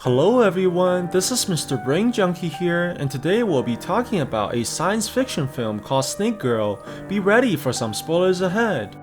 Hello everyone, this is Mr. Brain Junkie here, and today we'll be talking about a science fiction film called Snake Girl. Be ready for some spoilers ahead.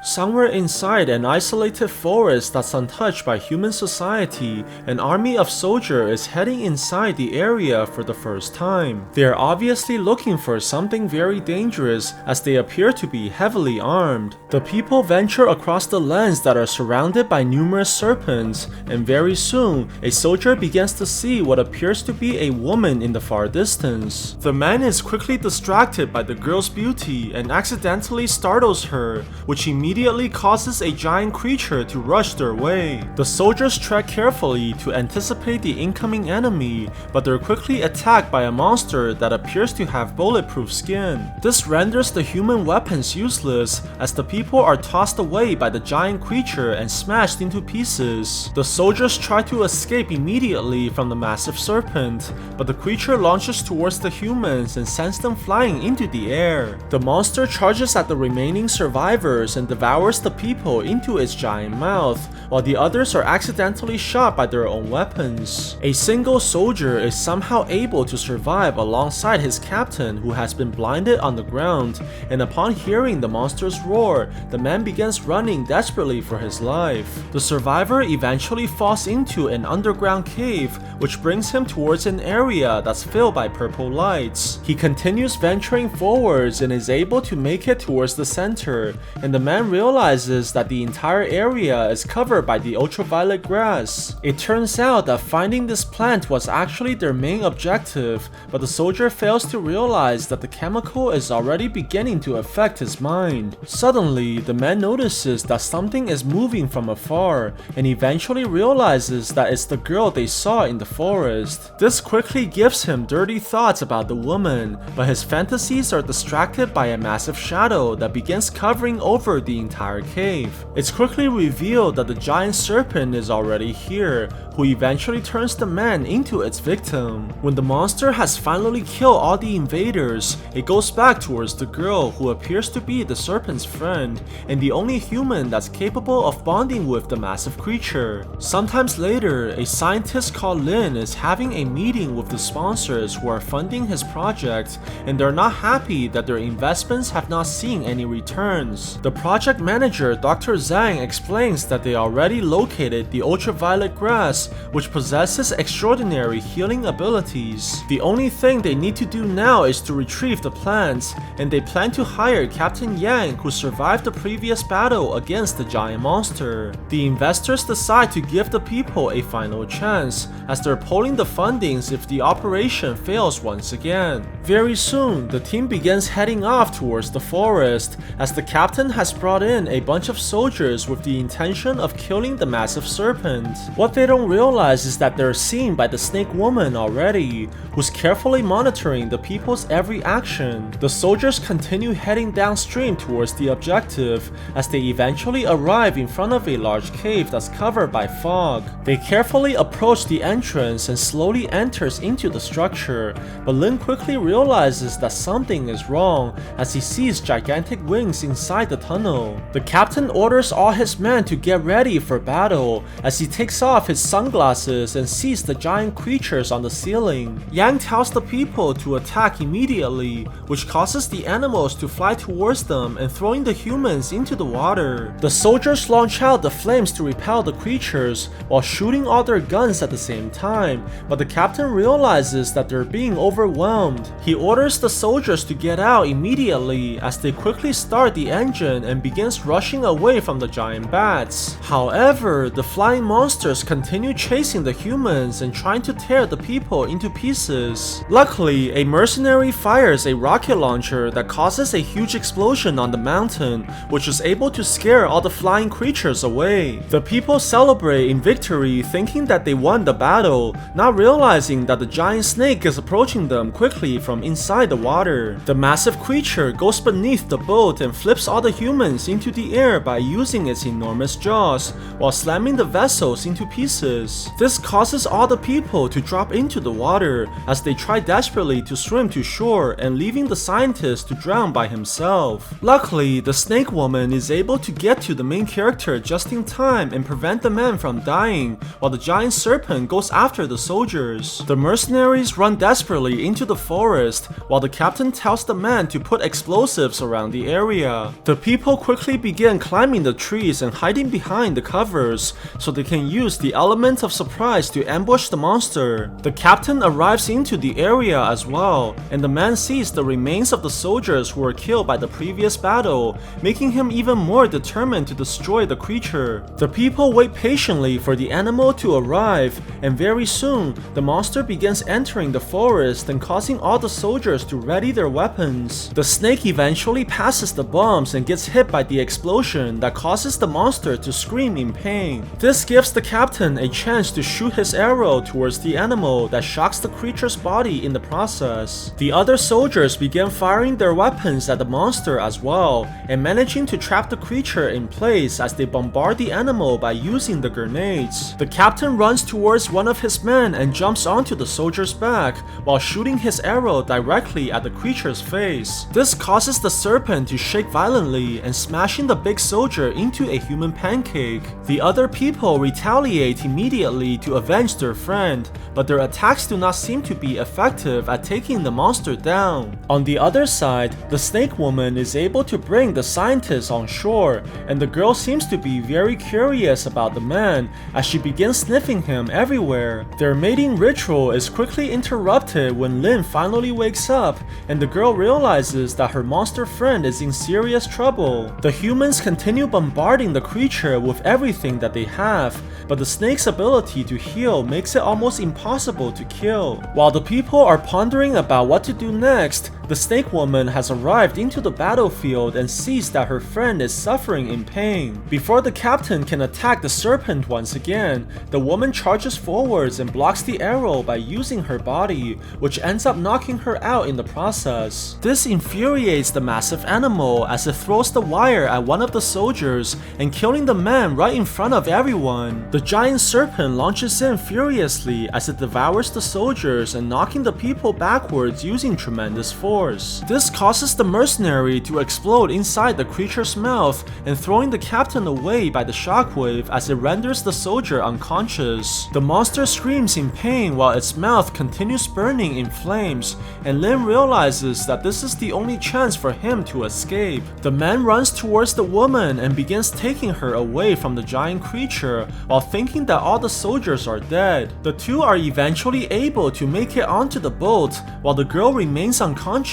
Somewhere inside an isolated forest that's untouched by human society, an army of soldiers is heading inside the area for the first time. They are obviously looking for something very dangerous as they appear to be heavily armed. The people venture across the lands that are surrounded by numerous serpents, and very soon, a soldier begins to see what appears to be a woman in the far distance. The man is quickly distracted by the girl's beauty and accidentally startles her, which immediately causes a giant creature to rush their way. The soldiers tread carefully to anticipate the incoming enemy, but they're quickly attacked by a monster that appears to have bulletproof skin. This renders the human weapons useless as the people are tossed away by the giant creature and smashed into pieces. The soldiers try to escape immediately from the massive serpent, but the creature launches towards the humans and sends them flying into the air. The monster charges at the remaining survivors and devours the people into its giant mouth, while the others are accidentally shot by their own weapons. A single soldier is somehow able to survive alongside his captain, who has been blinded on the ground, and upon hearing the monster's roar, the man begins running desperately for his life. The survivor eventually falls into an underground cave, which brings him towards an area that's filled by purple lights. He continues venturing forwards and is able to make it towards the center, and the man realizes that the entire area is covered by the ultraviolet grass. It turns out that finding this plant was actually their main objective, but the soldier fails to realize that the chemical is already beginning to affect his mind. Suddenly, the man notices that something is moving from afar, and eventually realizes that it's the girl they saw in the forest. This quickly gives him dirty thoughts about the woman, but his fantasies are distracted by a massive shadow that begins covering over the entire cave. It's quickly revealed that the giant serpent is already here, who eventually turns the man into its victim. When the monster has finally killed all the invaders, it goes back towards the girl, who appears to be the serpent's friend, and the only human that's capable of bonding with the massive creature. Sometimes later, a scientist called Lin is having a meeting with the sponsors who are funding his project, and they're not happy that their investments have not seen any returns. The project manager, Dr. Zhang, explains that they already located the ultraviolet grass, which possesses extraordinary healing abilities. The only thing they need to do now is to retrieve the plants, and they plan to hire Captain Yang, who survived the previous battle against the giant monster. The investors decide to give the people a final chance, as they're pulling the fundings if the operation fails once again. Very soon, the team begins heading off towards the forest, as the captain has brought in a bunch of soldiers with the intention of killing the massive serpent. What they don't realize is that they're seen by the snake woman already, who's carefully monitoring the people's every action. The soldiers continue heading downstream towards the objective, as they eventually arrive in front of a large cave that's covered by fog. They carefully approach the entrance and slowly enters into the structure, but Lin quickly realizes that something is wrong as he sees gigantic wings inside the tunnel. The captain orders all his men to get ready for battle as he takes off his sunglasses and sees the giant creatures on the ceiling. Yang tells the people to attack immediately, which causes the animals to fly towards them and throwing the humans into the water. The soldiers launch out the flames to repel the creatures while shooting all their guns at the same time, but the captain realizes that they're being overwhelmed. He orders the soldiers to get out immediately as they quickly start the engine and begins rushing away from the giant bats. However, the flying monsters continue chasing the humans and trying to tear the people into pieces. Luckily, a mercenary fires a rocket launcher that causes a huge explosion on the mountain, which is able to scare all the flying creatures away. The people celebrate in victory, thinking that they won the battle, not realizing that the giant snake is approaching them quickly from inside the water. The massive creature goes beneath the boat and flips all the humans weapons into the air by using its enormous jaws, while slamming the vessels into pieces. This causes all the people to drop into the water as they try desperately to swim to shore and leaving the scientist to drown by himself. Luckily, the snake woman is able to get to the main character just in time and prevent the man from dying, while the giant serpent goes after the soldiers. The mercenaries run desperately into the forest, while the captain tells the man to put explosives around the area. The people quickly begin climbing the trees and hiding behind the covers, so they can use the element of surprise to ambush the monster. The captain arrives into the area as well, and the man sees the remains of the soldiers who were killed by the previous battle, making him even more determined to destroy the creature. The people wait patiently for the animal to arrive, and very soon, the monster begins entering the forest and causing all the soldiers to ready their weapons. The snake eventually passes the bombs and gets hit by the explosion that causes the monster to scream in pain. This gives the captain a chance to shoot his arrow towards the animal that shocks the creature's body in the process. The other soldiers begin firing their weapons at the monster as well, and managing to trap the creature in place as they bombard the animal by using the grenades. The captain runs towards one of his men and jumps onto the soldier's back while shooting his arrow directly at the creature's face. This causes the serpent to shake violently and smashing the big soldier into a human pancake. The other people retaliate immediately to avenge their friend, but their attacks do not seem to be effective at taking the monster down. On the other side, the snake woman is able to bring the scientist on shore, and the girl seems to be very curious about the man as she begins sniffing him everywhere. Their mating ritual is quickly interrupted when Lin finally wakes up, and the girl realizes that her monster friend is in serious trouble. The humans continue bombarding the creature with everything that they have, but the snake's ability to heal makes it almost impossible to kill. While the people are pondering about what to do next, the snake woman has arrived into the battlefield and sees that her friend is suffering in pain. Before the captain can attack the serpent once again, the woman charges forwards and blocks the arrow by using her body, which ends up knocking her out in the process. This infuriates the massive animal as it throws the wire at one of the soldiers and killing the man right in front of everyone. The giant serpent launches in furiously as it devours the soldiers and knocking the people backwards using tremendous force. This causes the mercenary to explode inside the creature's mouth and throwing the captain away by the shockwave as it renders the soldier unconscious. The monster screams in pain while its mouth continues burning in flames, and Lin realizes that this is the only chance for him to escape. The man runs towards the woman and begins taking her away from the giant creature while thinking that all the soldiers are dead. The two are eventually able to make it onto the boat while the girl remains unconscious,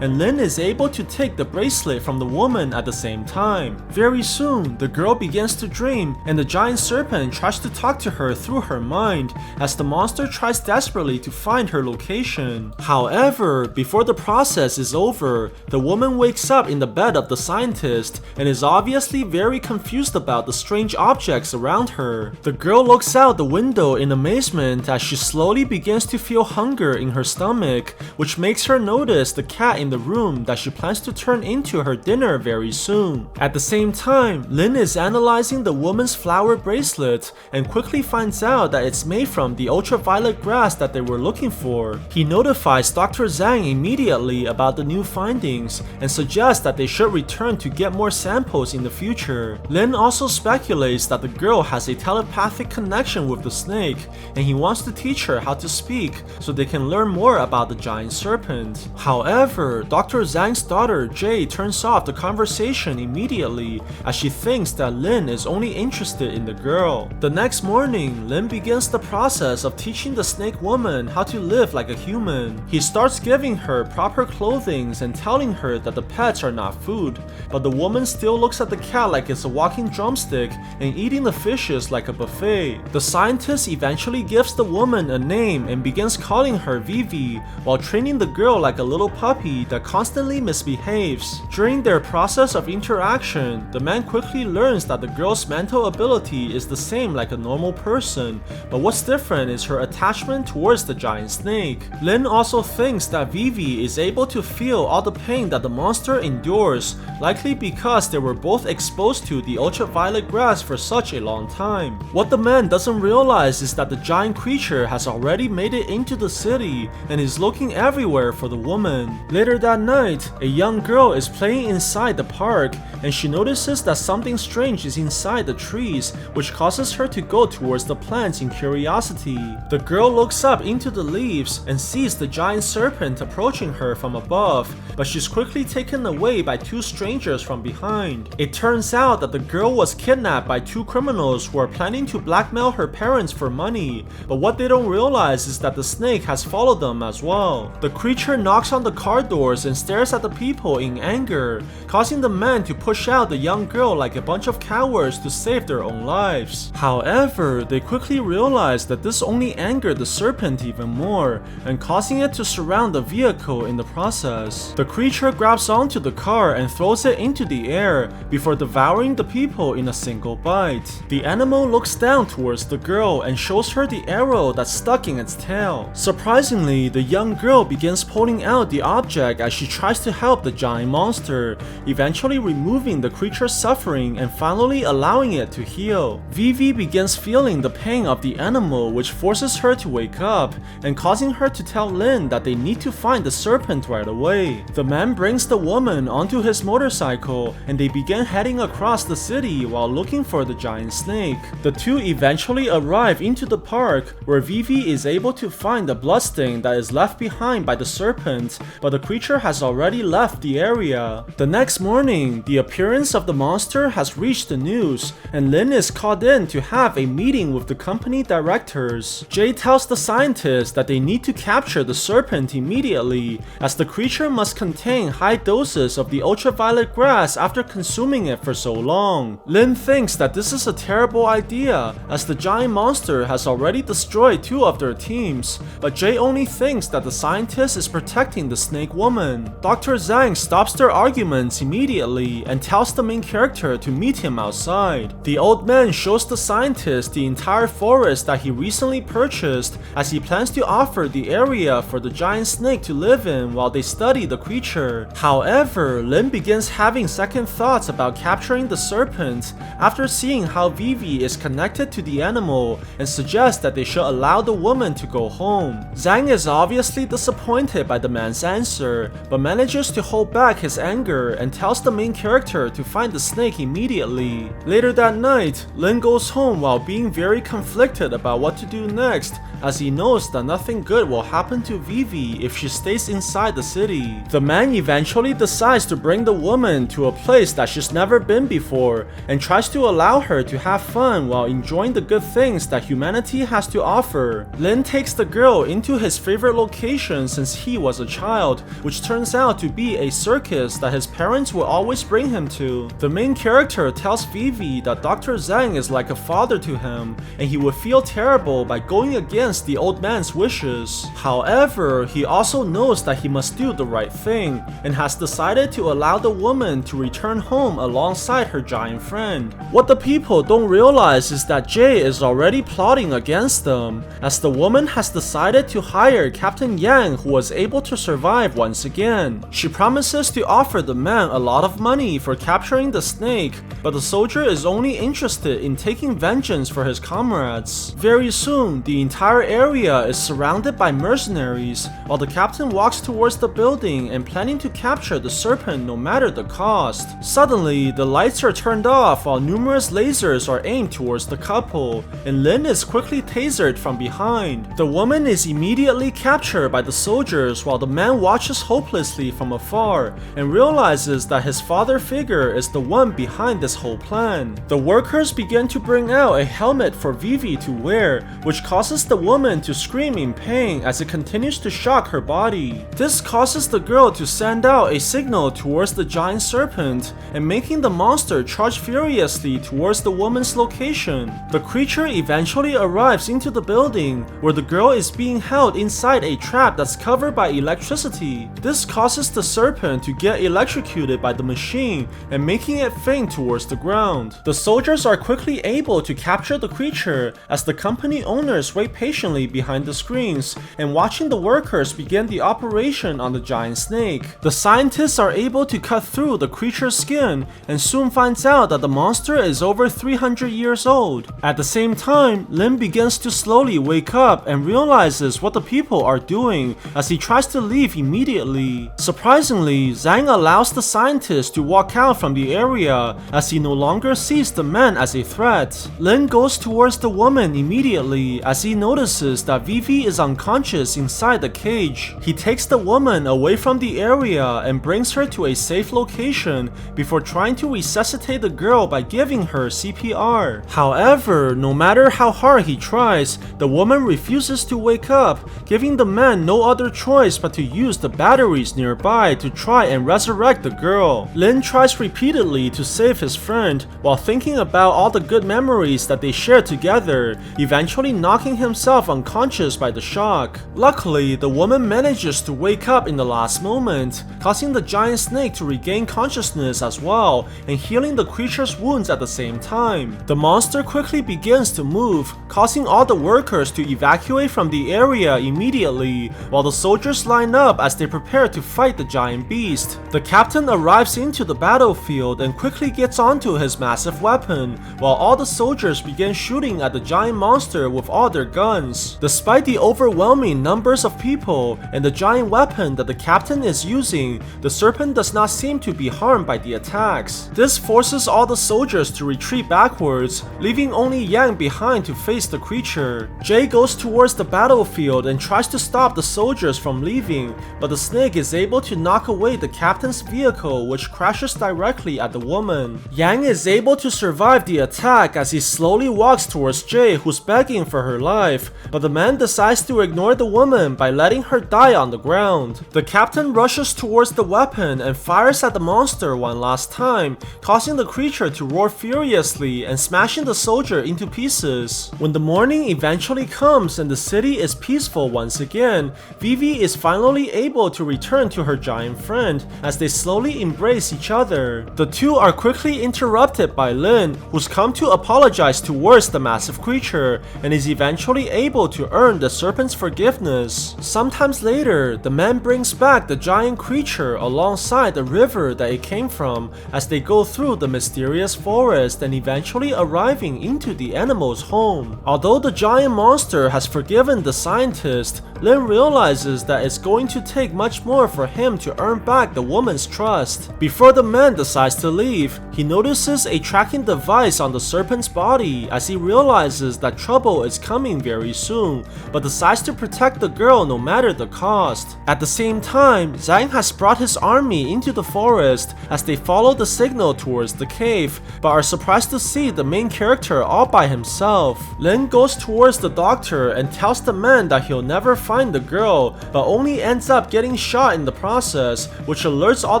and Lin is able to take the bracelet from the woman at the same time. Very soon, the girl begins to dream, and the giant serpent tries to talk to her through her mind as the monster tries desperately to find her location. However, before the process is over, the woman wakes up in the bed of the scientist and is obviously very confused about the strange objects around her. The girl looks out the window in amazement as she slowly begins to feel hunger in her stomach, which makes her notice the cat in the room that she plans to turn into her dinner very soon. At the same time, Lin is analyzing the woman's flower bracelet and quickly finds out that it's made from the ultraviolet grass that they were looking for. He notifies Dr. Zhang immediately about the new findings and suggests that they should return to get more samples in the future. Lin also speculates that the girl has a telepathic connection with the snake, and he wants to teach her how to speak so they can learn more about the giant serpent. However, Dr. Zhang's daughter Jay turns off the conversation immediately as she thinks that Lin is only interested in the girl. The next morning, Lin begins the process of teaching the snake woman how to live like a human. He starts giving her proper clothing and telling her that the pets are not food, but the woman still looks at the cat like it's a walking drumstick and eating the fishes like a buffet. The scientist eventually gives the woman a name and begins calling her Vivi while training the girl like a little little puppy that constantly misbehaves. During their process of interaction, the man quickly learns that the girl's mental ability is the same like a normal person, but what's different is her attachment towards the giant snake. Lin also thinks that Vivi is able to feel all the pain that the monster endures, likely because they were both exposed to the ultraviolet grass for such a long time. What the man doesn't realize is that the giant creature has already made it into the city and is looking everywhere for the woman. Later that night, a young girl is playing inside the park and she notices that something strange is inside the trees, which causes her to go towards the plants in curiosity. The girl looks up into the leaves and sees the giant serpent approaching her from above, but she's quickly taken away by two strangers from behind. It turns out that the girl was kidnapped by two criminals who are planning to blackmail her parents for money, but what they don't realize is that the snake has followed them as well. The creature knocks on the car doors and stares at the people in anger, causing the men to push out the young girl like a bunch of cowards to save their own lives. However, they quickly realize that this only angered the serpent even more, and causing it to surround the vehicle in the process. The creature grabs onto the car and throws it into the air before devouring the people in a single bite. The animal looks down towards the girl and shows her the arrow that's stuck in its tail. Surprisingly, the young girl begins pulling out the object as she tries to help the giant monster, eventually removing the creature's suffering and finally allowing it to heal. Vivi begins feeling the pain of the animal, which forces her to wake up and causing her to tell Lin that they need to find the serpent right away. The man brings the woman onto his motorcycle and they begin heading across the city while looking for the giant snake. The two eventually arrive into the park where Vivi is able to find the bloodstain that is left behind by the serpent, but the creature has already left the area. The next morning, the appearance of the monster has reached the news and Lin is called in to have a meeting with the company directors. Jay tells the scientists that they need to capture the serpent immediately, as the creature must contain high doses of the ultraviolet grass after consuming it for so long. Lin thinks that this is a terrible idea, as the giant monster has already destroyed two of their teams, but Jay only thinks that the scientist is protecting the snake woman. Dr. Zhang stops their arguments immediately and tells the main character to meet him outside. The old man shows the scientist the entire forest that he recently purchased, as he plans to offer the area for the giant snake to live in while they study the creature. However, Lin begins having second thoughts about capturing the serpent after seeing how Vivi is connected to the animal and suggests that they should allow the woman to go home. Zhang is obviously disappointed by the man's answer, but manages to hold back his anger and tells the main character to find the snake immediately. Later that night, Lin goes home while being very conflicted about what to do next, as he knows that nothing good will happen to Vivi if she stays inside the city. The man eventually decides to bring the woman to a place that she's never been before and tries to allow her to have fun while enjoying the good things that humanity has to offer. Lin takes the girl into his favorite location since he was a child, which turns out to be a circus that his parents would always bring him to. The main character tells Vivi that Dr. Zhang is like a father to him and he would feel terrible by going against the old man's wishes. However, he also knows that he must do the right thing and has decided to allow the woman to return home alongside her giant friend. What the people don't realize is that Jay is already plotting against them, as the woman has decided to hire Captain Yang, who was able to survive once again. She promises to offer the man a lot of money for capturing the snake, but the soldier is only interested in taking vengeance for his comrades. Very soon, the entire area is surrounded by mercenaries, while the captain walks towards the building and planning to capture the serpent no matter the cost. Suddenly, the lights are turned off while numerous lasers are aimed towards the couple, and Lin is quickly tasered from behind. The woman is immediately captured by the soldiers while the man watches hopelessly from afar and realizes that his father figure is the one behind this whole plan. The workers begin to bring out a helmet for Vivi to wear, which causes the woman to scream in pain as it continues to shock her body. This causes the girl to send out a signal towards the giant serpent and making the monster charge furiously towards the woman's location. The creature eventually arrives into the building where the girl is being held inside a trap that's covered by electricity. This causes the serpent to get electrocuted by the machine and making it faint towards the ground. The soldiers are quickly able to capture the creature as the company owners wait patiently behind the screens and watching the workers begin the operation on the giant snake. The scientists are able to cut through the creature's skin and soon finds out that the monster is over 300 years old. At the same time, Lin begins to slowly wake up and realizes what the people are doing as he tries to leave immediately. Surprisingly, Zhang allows the scientist to walk out from the area as he no longer sees the man as a threat. Lin goes towards the woman immediately as he notices that Vivi is unconscious inside the cage. He takes the woman away from the area and brings her to a safe location before trying to resuscitate the girl by giving her CPR. However, no matter how hard he tries, the woman refuses to wake up, giving the man no other choice but to use the batteries nearby to try and resurrect the girl. Lin tries repeatedly to save his friend while thinking about all the good memories that they shared together, eventually knocking himself unconscious by the shock. Luckily, the woman manages to wake up in the last moment, causing the giant snake to regain consciousness as well and healing the creature's wounds at the same time. The monster quickly begins to move, causing all the workers to evacuate from the area immediately, while the soldiers line up as they prepare to fight the giant beast. The captain arrives into the battlefield and quickly gets onto his massive weapon, while all the soldiers begin shooting at the giant monster with all their guns. Despite the overwhelming numbers of people and the giant weapon that the captain is using, the serpent does not seem to be harmed by the attacks. This forces all the soldiers to retreat backwards, leaving only Yang behind to face the creature. Jay goes towards the battlefield and tries to stop the soldiers from leaving, but the snake is able to knock away the captain's vehicle, which crashes directly at the woman. Yang is able to survive the attack as he slowly walks towards Jay, who's begging for her life, but the man decides to ignore the woman by letting her die on the ground. The captain rushes towards the weapon and fires at the monster one last time, causing the creature to roar furiously and smashing the soldier into pieces. When the morning eventually comes and the city is peaceful once again, Vivi is finally able to return to her giant friend as they slowly embrace each other. The two are quickly interrupted by Lin, who's come to apologize towards the massive creature and is eventually able to earn the serpent's forgiveness. Sometimes later, the man brings back the giant creature alongside the river that it came from as they go through the mysterious forest and eventually arriving into the animal's home. Although the giant monster has forgiven the scientist, Lin realizes that it's going to take much more for him to earn back the woman's trust. Before the man decides to leave, he notices a tracking device on the serpent's body as he realizes that trouble is coming very soon, but decides to protect the girl no matter the cost. At the same time, Zhang has brought his army into the forest as they follow the signal towards the cave, but are surprised to see the main character all by himself. Lin goes towards the doctor and tells the man that he'll never find the girl, but only ends up getting shot in the process, which alerts all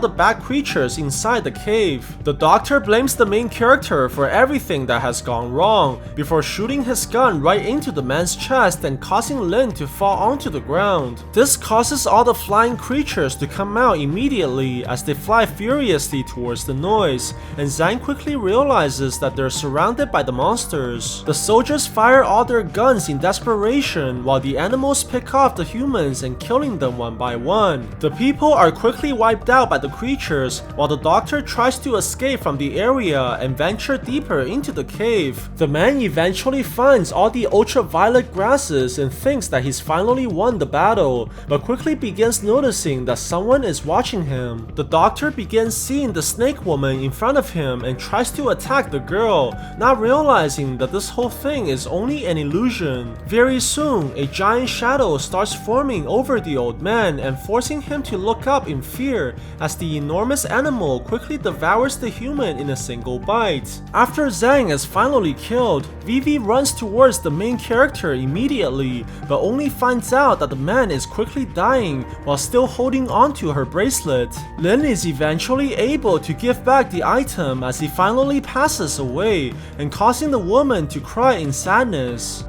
the bad creatures inside the cave. The doctor blames the main character for everything that has gone wrong, before shooting his gun right into the man's chest and causing Lin to fall onto the ground. This causes all the flying creatures to come out immediately as they fly furiously towards the noise, and Zhang quickly realizes that they're surrounded by the monsters. The soldiers fire all their guns in desperation while the animals pick off the humans and killing them one by one. The people are quickly wiped out by the creatures while the doctor tries to escape from the area and venture deeper into the cave. The man eventually finds all the ultraviolet grasses and thinks that he's finally won the battle, but quickly begins noticing that someone is watching him. The doctor begins seeing the snake woman in front of him and tries to attack the girl, not realizing that this whole thing is only an illusion. Very soon, a giant shadow starts forming over the old man and forcing him to look up in fear as the enormous animal quickly devours the human in a single bite. After Zhang is finally killed, Vivi runs towards the main character immediately, but only finds out that the man is quickly dying while still holding onto her bracelet. Lin is eventually able to give back the item as he finally passes away and causing the woman to cry in sadness.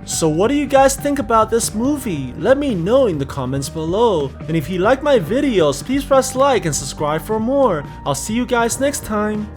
So what do you guys think about this movie? Let me know in the comments below. And if you like my videos, please press like and subscribe for more. I'll see you guys next time.